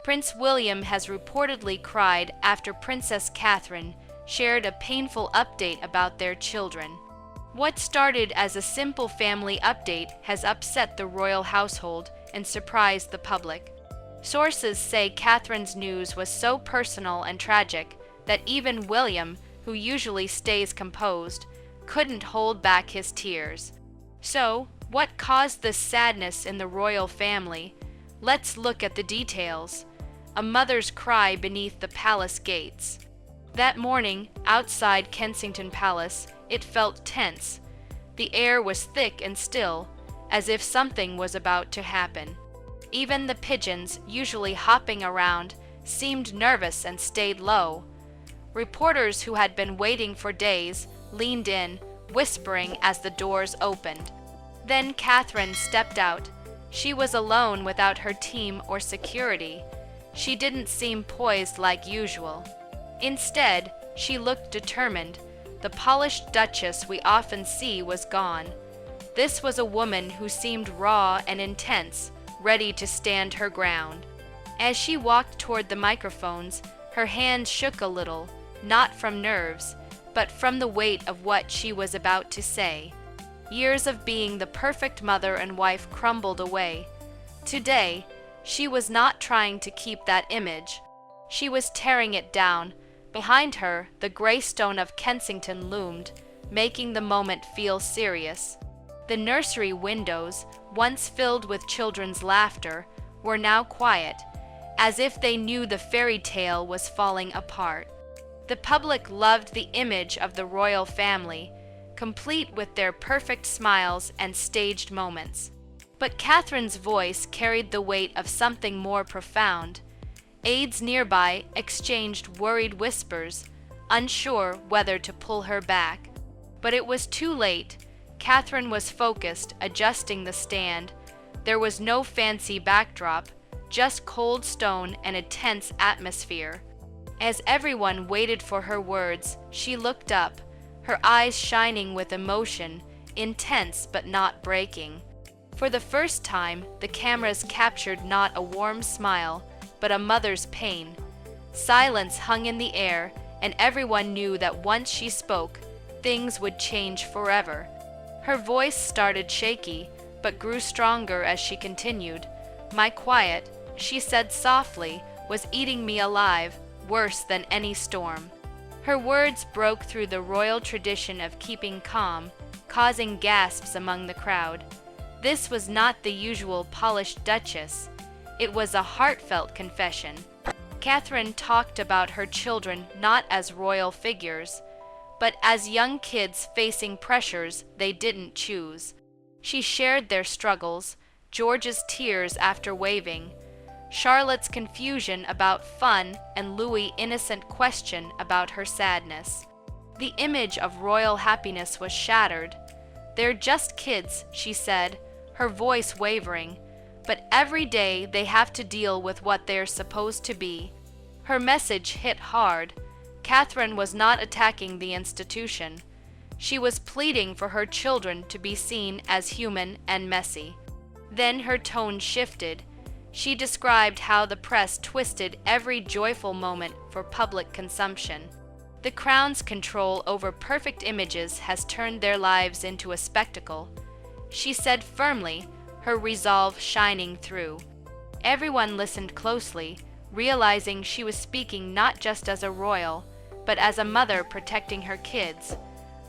Prince William has reportedly cried after Princess Catherine shared a painful update about their children. What started as a simple family update has upset the royal household and surprised the public. Sources say Catherine's news was so personal and tragic that even William, who usually stays composed, couldn't hold back his tears. So, what caused this sadness in the royal family? Let's look at the details. A mother's cry beneath the palace gates. That morning, outside Kensington Palace, it felt tense. The air was thick and still, as if something was about to happen. Even the pigeons, usually hopping around, seemed nervous and stayed low. Reporters who had been waiting for days leaned in, whispering as the doors opened. Then Catherine stepped out. She was alone without her team or security. She didn't seem poised like usual. Instead, she looked determined. The polished duchess we often see was gone. This was a woman who seemed raw and intense, ready to stand her ground. As she walked toward the microphones, her hands shook a little, not from nerves, but from the weight of what she was about to say. Years of being the perfect mother and wife crumbled away. Today, she was not trying to keep that image. She was tearing it down. Behind her, the gray stone of Kensington loomed, making the moment feel serious. The nursery windows, once filled with children's laughter, were now quiet, as if they knew the fairy tale was falling apart. The public loved the image of the royal family, complete with their perfect smiles and staged moments. But Catherine's voice carried the weight of something more profound. Aides nearby exchanged worried whispers, unsure whether to pull her back. But it was too late. Catherine was focused, adjusting the stand. There was no fancy backdrop, just cold stone and a tense atmosphere. As everyone waited for her words, she looked up, her eyes shining with emotion, intense but not breaking. For the first time, the cameras captured not a warm smile, but a mother's pain. Silence hung in the air, and everyone knew that once she spoke, things would change forever. Her voice started shaky, but grew stronger as she continued. "My quiet," she said softly, "was eating me alive, worse than any storm." Her words broke through the royal tradition of keeping calm, causing gasps among the crowd. This was not the usual polished duchess. It was a heartfelt confession. Catherine talked about her children not as royal figures, but as young kids facing pressures they didn't choose. She shared their struggles, George's tears after waving, Charlotte's confusion about fun, and Louis' innocent question about her sadness. The image of royal happiness was shattered. "They're just kids," she said, her voice wavering, "but every day they have to deal with what they're supposed to be." Her message hit hard. Catherine was not attacking the institution. She was pleading for her children to be seen as human and messy. Then her tone shifted. She described how the press twisted every joyful moment for public consumption. The Crown's control over perfect images has turned their lives into a spectacle. She said firmly, her resolve shining through. Everyone listened closely, realizing she was speaking not just as a royal, but as a mother protecting her kids.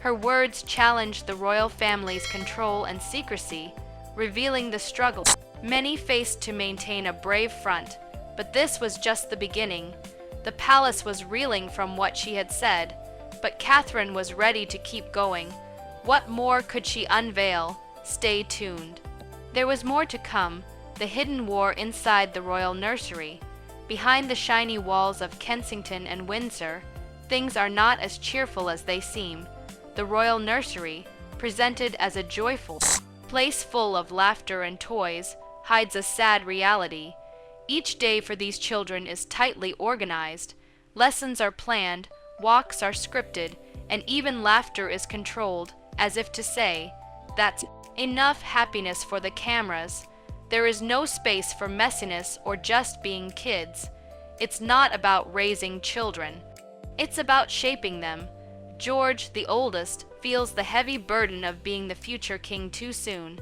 Her words challenged the royal family's control and secrecy, revealing the struggle many faced to maintain a brave front. But this was just the beginning. The palace was reeling from what she had said, but Catherine was ready to keep going. What more could she unveil? Stay tuned. There was more to come, the hidden war inside the royal nursery. Behind the shiny walls of Kensington and Windsor, things are not as cheerful as they seem. The royal nursery, presented as a joyful place full of laughter and toys, hides a sad reality. Each day for these children is tightly organized. Lessons are planned, walks are scripted, and even laughter is controlled, as if to say, "That's enough happiness for the cameras." There is no space for messiness or just being kids. It's not about raising children. It's about shaping them. George, the oldest, feels the heavy burden of being the future king too soon.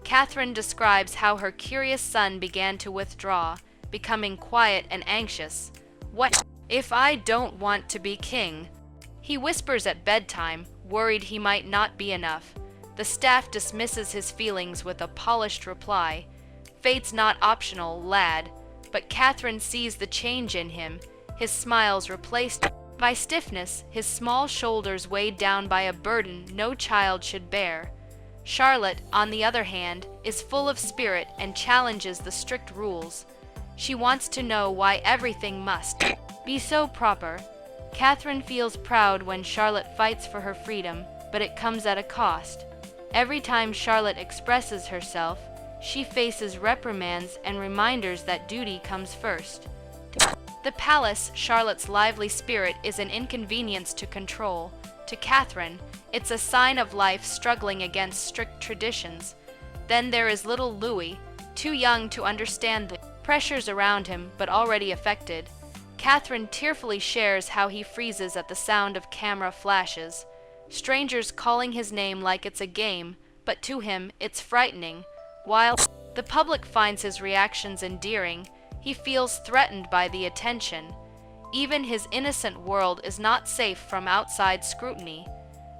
Catherine describes how her curious son began to withdraw, becoming quiet and anxious. "What if I don't want to be king?" he whispers at bedtime, worried he might not be enough. The staff dismisses his feelings with a polished reply. "Fate's not optional, lad." But Catherine sees the change in him, his smiles replaced by stiffness, his small shoulders weighed down by a burden no child should bear. Charlotte, on the other hand, is full of spirit and challenges the strict rules. She wants to know why everything must be so proper. Catherine feels proud when Charlotte fights for her freedom, but it comes at a cost. Every time Charlotte expresses herself, she faces reprimands and reminders that duty comes first. The palace, Charlotte's lively spirit, is an inconvenience to control. To Catherine, it's a sign of life struggling against strict traditions. Then there is little Louis, too young to understand the pressures around him, but already affected. Catherine tearfully shares how he freezes at the sound of camera flashes. Strangers calling his name like it's a game, but to him it's frightening. While the public finds his reactions endearing, he feels threatened by the attention. Even his innocent world is not safe from outside scrutiny.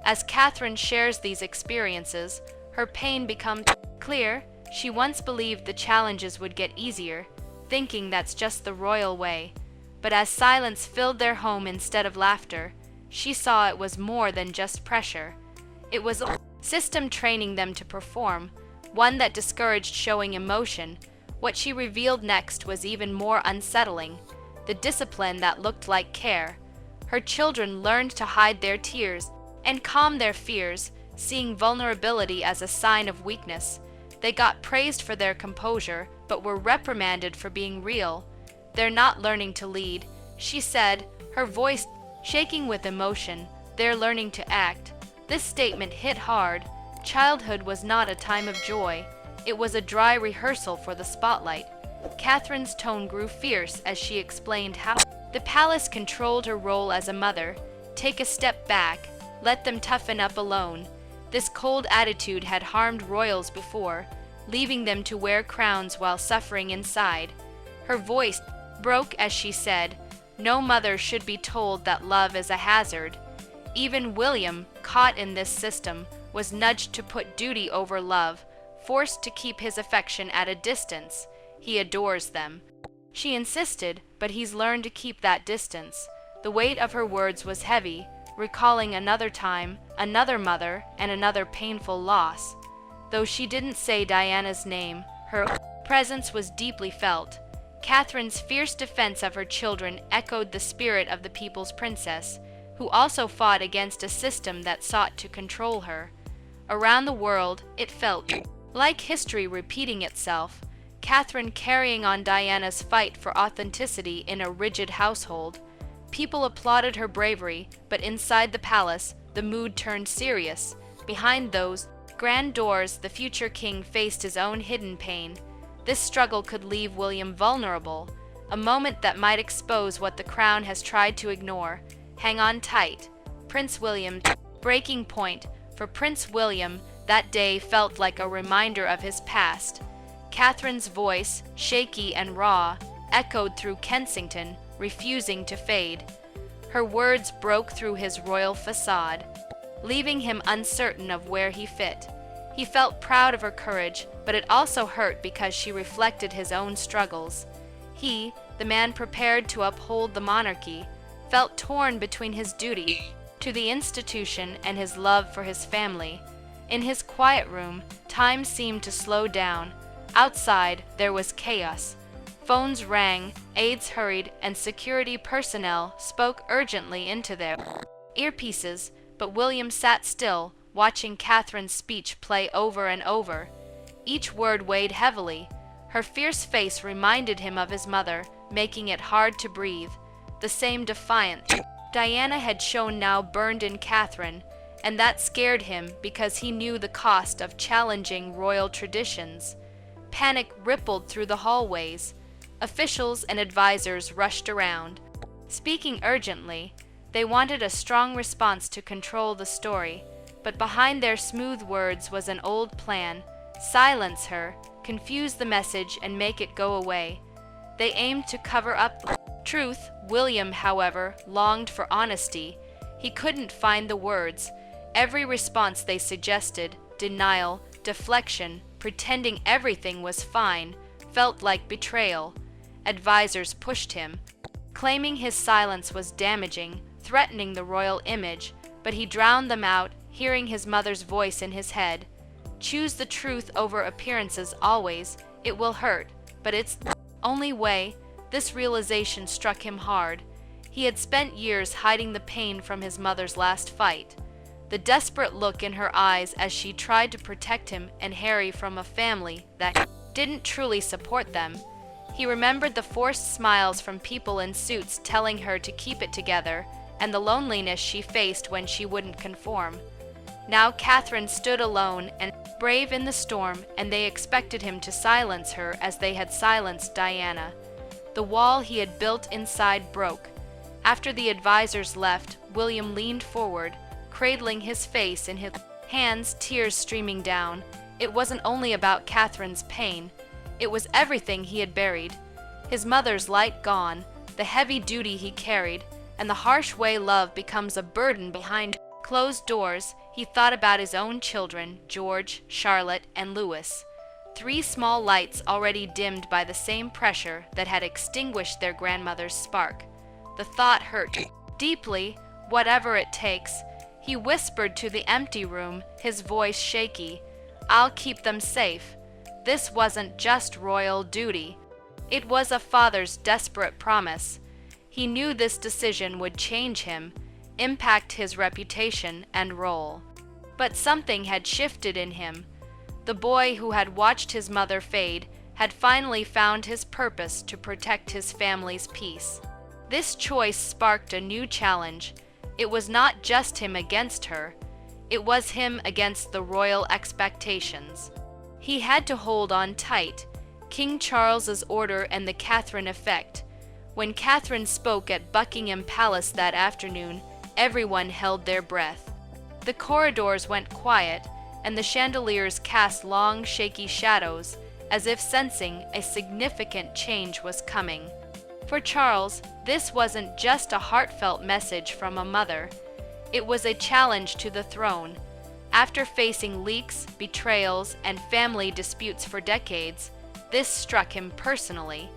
As Catherine shares these experiences, her pain becomes clear. She once believed the challenges would get easier, thinking that's just the royal way. But as silence filled their home instead of laughter, she saw it was more than just pressure. It was a system training them to perform, one that discouraged showing emotion. What she revealed next was even more unsettling, the discipline that looked like care. Her children learned to hide their tears and calm their fears, seeing vulnerability as a sign of weakness. They got praised for their composure, but were reprimanded for being real. "They're not learning to lead," she said, her voice shaking with emotion. "They're learning to act." This statement hit hard. Childhood was not a time of joy. It was a dry rehearsal for the spotlight. Catherine's tone grew fierce as she explained how the palace controlled her role as a mother. Take a step back, let them toughen up alone. This cold attitude had harmed royals before, leaving them to wear crowns while suffering inside. Her voice broke as she said, "No mother should be told that love is a hazard." Even William, caught in this system, was nudged to put duty over love, forced to keep his affection at a distance. He adores them. She insisted, but he's learned to keep that distance. The weight of her words was heavy, recalling another time, another mother, and another painful loss. Though she didn't say Diana's name, her presence was deeply felt. Catherine's fierce defense of her children echoed the spirit of the people's princess, who also fought against a system that sought to control her. Around the world, it felt like history repeating itself. Catherine carrying on Diana's fight for authenticity in a rigid household. People applauded her bravery, but inside the palace, the mood turned serious. Behind those grand doors, the future king faced his own hidden pain. This struggle could leave William vulnerable, a moment that might expose what the crown has tried to ignore. Hang on tight. Prince William's breaking point. For Prince William, that day felt like a reminder of his past. Catherine's voice, shaky and raw, echoed through Kensington, refusing to fade. Her words broke through his royal facade, leaving him uncertain of where he fit. He felt proud of her courage, but it also hurt because she reflected his own struggles. He, the man prepared to uphold the monarchy, felt torn between his duty to the institution and his love for his family. In his quiet room, time seemed to slow down. Outside, there was chaos. Phones rang, aides hurried, and security personnel spoke urgently into their earpieces, but William sat still, watching Catherine's speech play over and over. Each word weighed heavily. Her fierce face reminded him of his mother, making it hard to breathe. The same defiance Diana had shown now burned in Catherine, and that scared him because he knew the cost of challenging royal traditions. Panic rippled through the hallways. Officials and advisors rushed around, speaking urgently. They wanted a strong response to control the story, but behind their smooth words was an old plan: silence her, confuse the message, and make it go away. They aimed to cover up the truth. William, however, longed for honesty. He couldn't find the words. Every response they suggested, denial, deflection, pretending everything was fine, felt like betrayal. Advisors pushed him, claiming his silence was damaging, threatening the royal image, but he drowned them out, hearing his mother's voice in his head. Choose the truth over appearances always. It will hurt, but it's the only way. This realization struck him hard. He had spent years hiding the pain from his mother's last fight. The desperate look in her eyes as she tried to protect him and Harry from a family that didn't truly support them. He remembered the forced smiles from people in suits telling her to keep it together, and the loneliness she faced when she wouldn't conform. Now Catherine stood alone and brave in the storm, and they expected him to silence her as they had silenced Diana. The wall he had built inside broke. After the advisors left, William leaned forward, cradling his face in his hands, tears streaming down. It wasn't only about Catherine's pain. It was everything he had buried. His mother's light gone, the heavy duty he carried, and the harsh way love becomes a burden behind closed doors. He thought about his own children, George, Charlotte, and Louis. 3 small lights already dimmed by the same pressure that had extinguished their grandmother's spark. The thought hurt deeply. Whatever it takes, he whispered to the empty room, his voice shaky. I'll keep them safe. This wasn't just royal duty. It was a father's desperate promise. He knew this decision would change him, impact his reputation and role. But something had shifted in him. The boy who had watched his mother fade had finally found his purpose to protect his family's peace. This choice sparked a new challenge. It was not just him against her. It was him against the royal expectations. He had to hold on tight. King Charles's order and the Catherine effect. When Catherine spoke at Buckingham Palace that afternoon, everyone held their breath. The corridors went quiet, and the chandeliers cast long, shaky shadows, as if sensing a significant change was coming. For Charles, this wasn't just a heartfelt message from a mother. It was a challenge to the throne. After facing leaks, betrayals, and family disputes for decades, this struck him personally.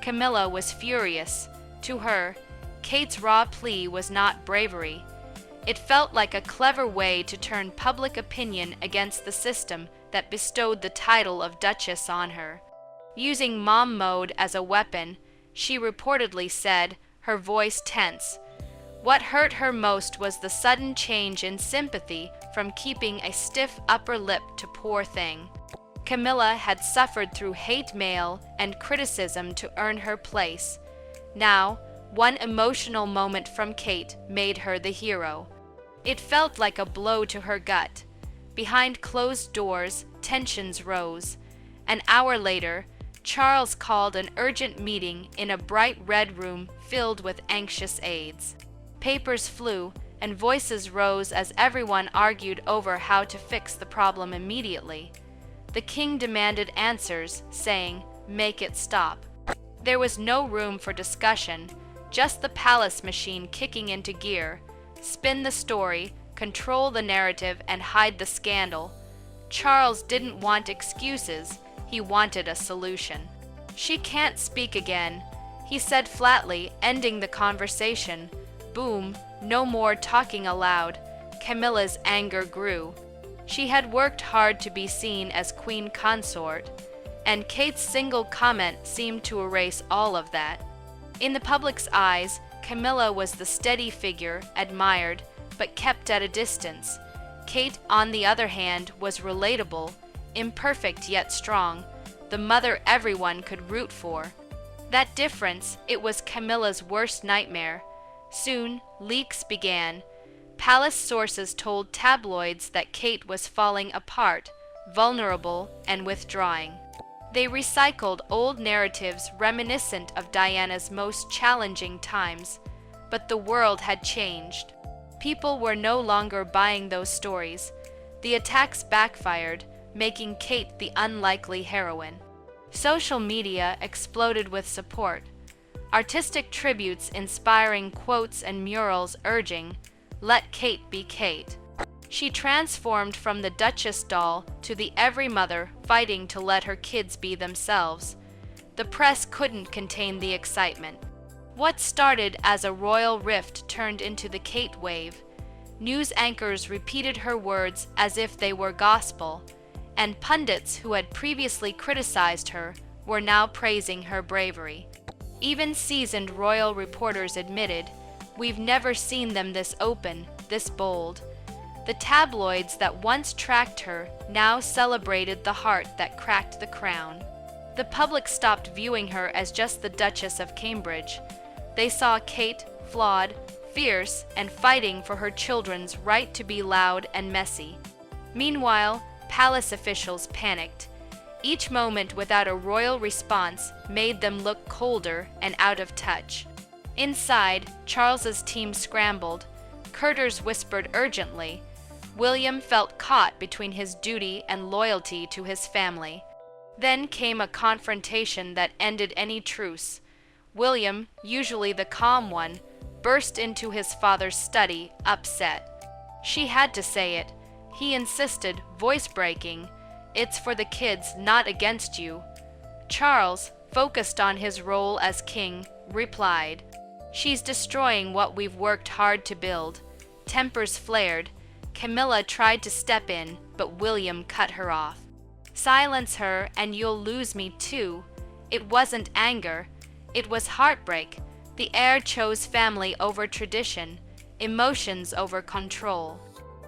Camilla was furious. To her, Kate's raw plea was not bravery. It felt like a clever way to turn public opinion against the system that bestowed the title of Duchess on her. Using mom mode as a weapon, she reportedly said, her voice tense. What hurt her most was the sudden change in sympathy from keeping a stiff upper lip to poor thing. Camilla had suffered through hate mail and criticism to earn her place. Now, one emotional moment from Kate made her the hero. It felt like a blow to her gut. Behind closed doors, tensions rose. An hour later, Charles called an urgent meeting in a bright red room filled with anxious aides. Papers flew, and voices rose as everyone argued over how to fix the problem immediately. The king demanded answers, saying, "Make it stop." There was no room for discussion, just the palace machine kicking into gear. Spin the story, control the narrative, and hide the scandal. Charles didn't want excuses. He wanted a solution. "She can't speak again," he said flatly, ending the conversation. Boom, no more talking aloud. Camilla's anger grew. She had worked hard to be seen as queen consort, and Kate's single comment seemed to erase all of that. In the public's eyes, Camilla was the steady figure, admired, but kept at a distance. Kate, on the other hand, was relatable, imperfect yet strong, the mother everyone could root for. That difference, it was Camilla's worst nightmare. Soon, leaks began. Palace sources told tabloids that Kate was falling apart, vulnerable, and withdrawing. They recycled old narratives reminiscent of Diana's most challenging times, but the world had changed. People were no longer buying those stories. The attacks backfired, making Kate the unlikely heroine. Social media exploded with support. Artistic tributes inspiring quotes and murals urging, "Let Kate be Kate." She transformed from the Duchess doll to the every mother fighting to let her kids be themselves. The press couldn't contain the excitement. What started as a royal rift turned into the Kate wave. News anchors repeated her words as if they were gospel, and pundits who had previously criticized her were now praising her bravery. Even seasoned royal reporters admitted, "We've never seen them this open, this bold." The tabloids that once tracked her now celebrated the heart that cracked the crown. The public stopped viewing her as just the Duchess of Cambridge. They saw Kate flawed, fierce, and fighting for her children's right to be loud and messy. Meanwhile, palace officials panicked. Each moment without a royal response made them look colder and out of touch. Inside, Charles's team scrambled. Curters whispered urgently. William felt caught between his duty and loyalty to his family. Then came a confrontation that ended any truce. William, usually the calm one, burst into his father's study, upset. She had to say it. He insisted, voice breaking, "It's for the kids, not against you." Charles, focused on his role as king, replied, "She's destroying what we've worked hard to build." Tempers flared. Camilla tried to step in, but William cut her off. "Silence her and you'll lose me too." It wasn't anger. It was heartbreak. The heir chose family over tradition, emotions over control.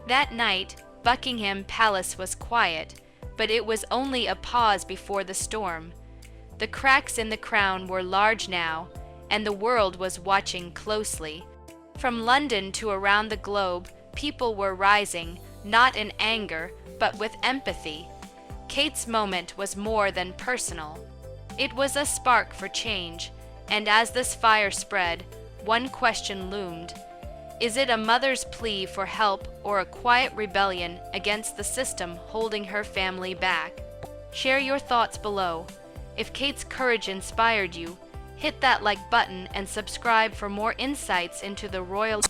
That night, Buckingham Palace was quiet, but it was only a pause before the storm. The cracks in the crown were large now, and the world was watching closely. From London to around the globe, people were rising, not in anger, but with empathy. Kate's moment was more than personal. It was a spark for change, and as this fire spread, one question loomed. Is it a mother's plea for help or a quiet rebellion against the system holding her family back? Share your thoughts below. If Kate's courage inspired you, hit that like button and subscribe for more insights into the royal